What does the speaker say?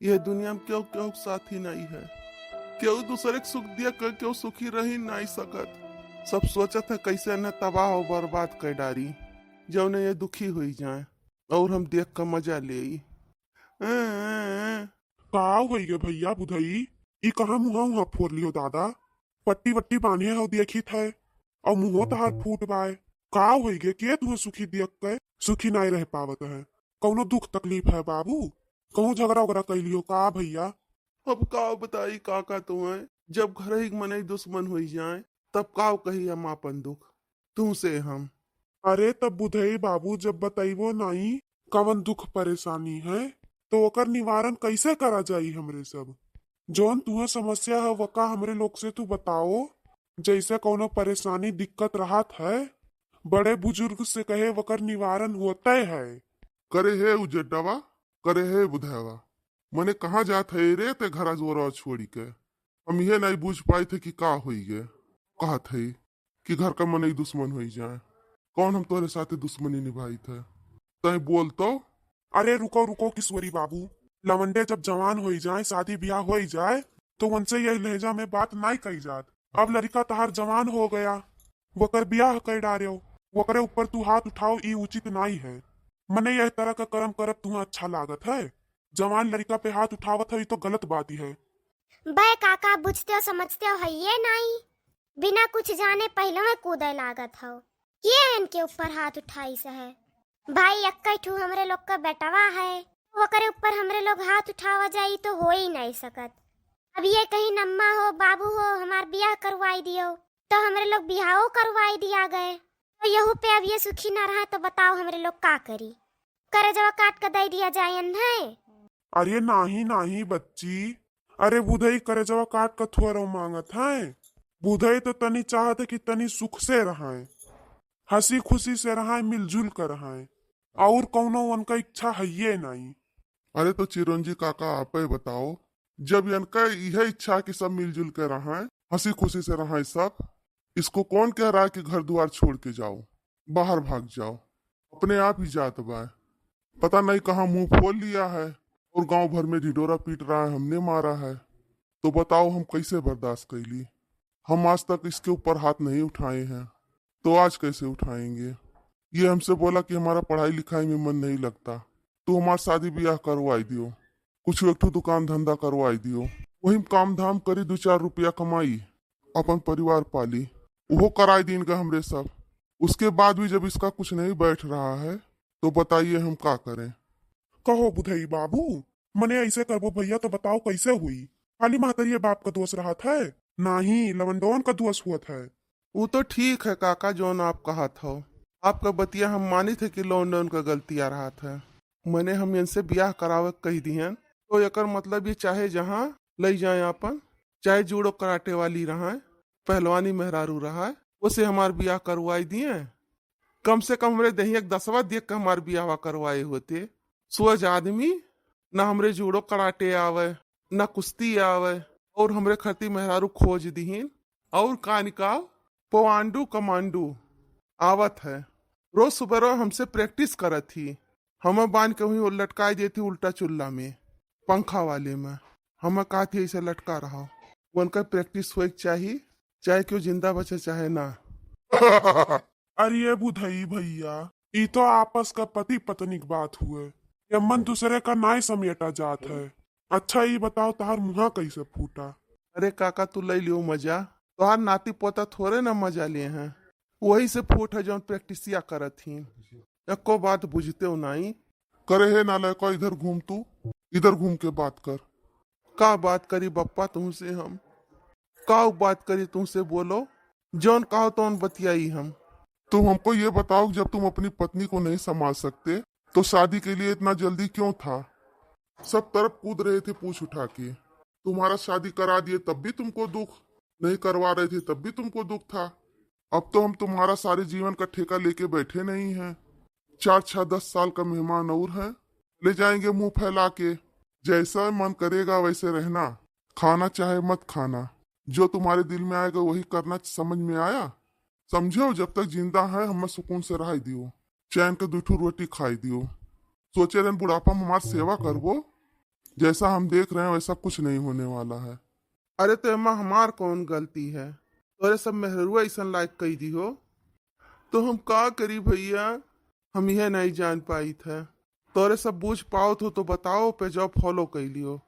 यह दुनिया में क्यों क्यों साथी नहीं है। क्यों दूसरे के सुख दिया कर क्यों सुखी रही नहीं सकत। सब सोचत है कैसे न तबाह और बर्बाद कर डारी, जो ने ये दुखी हुई जाए और हम देख कर मजा ले। का होई गे भैया बुधई। ई कहाँ मुहा उहा फोड़ लियो दादा। पट्टी वट्टी बांधे हो देखित है और मुंहो तहार फूट बाय। का होई गे के तुहे सुखी देख के सुखी नहीं रह पावत है। कौनो दुख तकलीफ है बाबू? कहूँ झगड़ा उगड़ा कैलियो का भैया? अब का बताई काका तुम्हें, जब घर ही मन दुश्मन हुई जाए तब का कही हम अपन दुख तू से हम। अरे तब बुधई बाबू जब बताइबो नहीं कवन दुख परेशानी है तो ओकर निवारण कैसे करा जाई हमरे सब। जौन तुहे समस्या है वका हमरे लोग से तू बताओ। जैसे कोनो परेशानी दिक्कत राहत है बड़े बुजुर्ग से कहे वकर निवारण होता है। करे है उजड्डावा, करे है बुधावा। मने कहाँ जात है रे ते घरा जोरा छोड़ी के। हम ये नहीं बूझ पाए थे कि का हुई गे। कहा थे कि घर का मन ही दुश्मन हुई जाए। कौन हम तोरे साथे दुश्मनी निभाई थे तय बोल तो। अरे रुको रुको किशोरी बाबू। लवंडे जब जवान हो जाए शादी ब्याह हो जाए तो उनसे यही लहजा में बात नहीं कही जात। अब लड़का तहार जवान हो गया वकर ब्याह कर डारे वकरे ऊपर तू हाथ उठाओ ई उचित नहीं है। मने यह तरह का कर्म करत तुम्हें अच्छा लागत है? जवान लड़का पे हाथ उठावत है तो गलत बात ही है। बे काका बुझते हो समझते हो है ये नहीं, बिना कुछ जाने पहले में कूदे लागत हो। ये इनके ऊपर हाथ उठाई से है भाई। अक्का ठू हमरे लोग का बेटवा है वकरे ऊपर हमरे लोग हाथ उठावा जाई तो हो ही नहीं सकत। अब ये कहीं नम्मा हो बाबू हो हमार ब्याह करवाई दियो तो हमरे लोग ब्याहो करवाई दिया गए तो यहू पे अब ये सुखी ना रहा तो बताओ हमरे लोग का करी। करे जवा काट कर दे दिया जाए है। अरे नाही नाही बच्ची। अरे बुधई करे जवा काट का थोड़ा मांगत है। बुधई तो तनी चाहते कि तनी सुख से रहाए हंसी खुशी से रहाए मिलजुल कर रहाए और कौनो उनका इच्छा है ये नहीं। अरे तो चिरंजी काका आप ही बताओ, जब इनका यह इच्छा कि सब मिलजुल के रहें हंसी खुशी से रहें सब, इसको कौन कह रहा है कि घर द्वार छोड़ के जाओ बाहर भाग जाओ। अपने आप ही जात बा। पता नहीं कहाँ मुंह खोल लिया है और गांव भर में ढिढोरा पीट रहा है हमने मारा है। तो बताओ हम कैसे बर्दाश्त कैली। हम आज तक इसके ऊपर हाथ नहीं उठाए हैं तो आज कैसे उठाएंगे। ये हमसे बोला कि हमारा पढ़ाई लिखाई में मन नहीं लगता तो हमारा शादी ब्याह करवाई दियो, कुछ एक ठो दुकान धंधा करवाई दियो, वही काम धाम करी 2-4 रुपया कमाई अपन परिवार पाली, वो कराई दिन का हमरे सब। उसके बाद भी जब इसका कुछ नहीं बैठ रहा है तो बताइए हम क्या करें। कहो बुधई बाबू मने ऐसे करबो भैया तो बताओ कैसे हुई? खाली महतरिये बाप का दोष रहा है नहीं लवंडोन का दोष हुआ है। वो तो ठीक है काका जोन आप कहा था, आपका बतिया हम मानी थे कि लॉन्डन का गलती आ रहा था। मैंने हम इनसे ब्याह करावे कही दिहन तो एकर मतलब ये चाहे जहाँ ले जाए अपन, चाहे जूडो कराटे वाली रहा पहलवानी मेहरारू रहा उसे हमार ब्याह करवाई दिए। कम से कम हमरे दही एक 10वां देख कर हमार ब्याह करवाए होते। सोच आदमी न हमरे जूडो कराटे आवे न कुश्ती आवे और हमरे खती मेहरारू खोज दीहीन और का निकाल पवांडू कमांडू आवत है। रोज सुबह हमसे प्रैक्टिस करत थी। हमें बांध के वहीं लटकाई देती उल्टा चुल्ला में पंखा वाले में। हमें कहा थी ऐसे लटका रहा उनका प्रैक्टिस हो चाहिए चाहे क्यों जिंदा बचे चाहे ना। अरे बुधई भैया ये तो आपस का पति पत्नी की बात हुए ये मन दूसरे का नाय समेटा जात है। अच्छा ये बताओ तार मुहा कैसे फूटा? अरे काका तू ले लियो मजा, तुहार नाती पोता थोड़े ना मजा लिए हैं, वही से फूट है जो प्रैक्टिसिया करत थी। एको बात बुझते हो नहीं। करे है नाले को इधर घूम, तू इधर घूम के बात कर। का बात करी बप्पा तुमसे हम, का बात करी तुमसे बोलो, जौन कहो तो बतियाई हम। तुम हमको ये बताओ जब तुम अपनी पत्नी को नहीं संभाल सकते तो शादी के लिए इतना जल्दी क्यों था? सब तरफ कूद रहे थे पूछ उठा के। तुम्हारा शादी करा दिए तब भी तुमको दुख, नहीं करवा रहे थे तब भी तुमको दुख था। अब तो हम तुम्हारा सारे जीवन का ठेका लेके बैठे नहीं हैं। 4-6-10 साल का मेहमान और है, ले जाएंगे मुंह फैला के। जैसा मन करेगा वैसे रहना, खाना चाहे मत खाना, जो तुम्हारे दिल में आएगा वही करना। समझ में आया? समझो जब तक जिंदा है हमें सुकून से रह दियो, चैन के 2 ठो रोटी खाई दियो। सोचे रहन बुढ़ापा में हमार सेवा करबो। जैसा हम देख रहे हैं वैसा कुछ नहीं होने वाला है। अरे तो एमा हमार कौन गलती है? तोरे सब मेहरुआ ऐसा लायक कही दी हो तो हम का करी भैया, हम यह नहीं जान पाई थे। तोरे सब बूझ पाओ तो बताओ पे जॉब फॉलो कैलियो।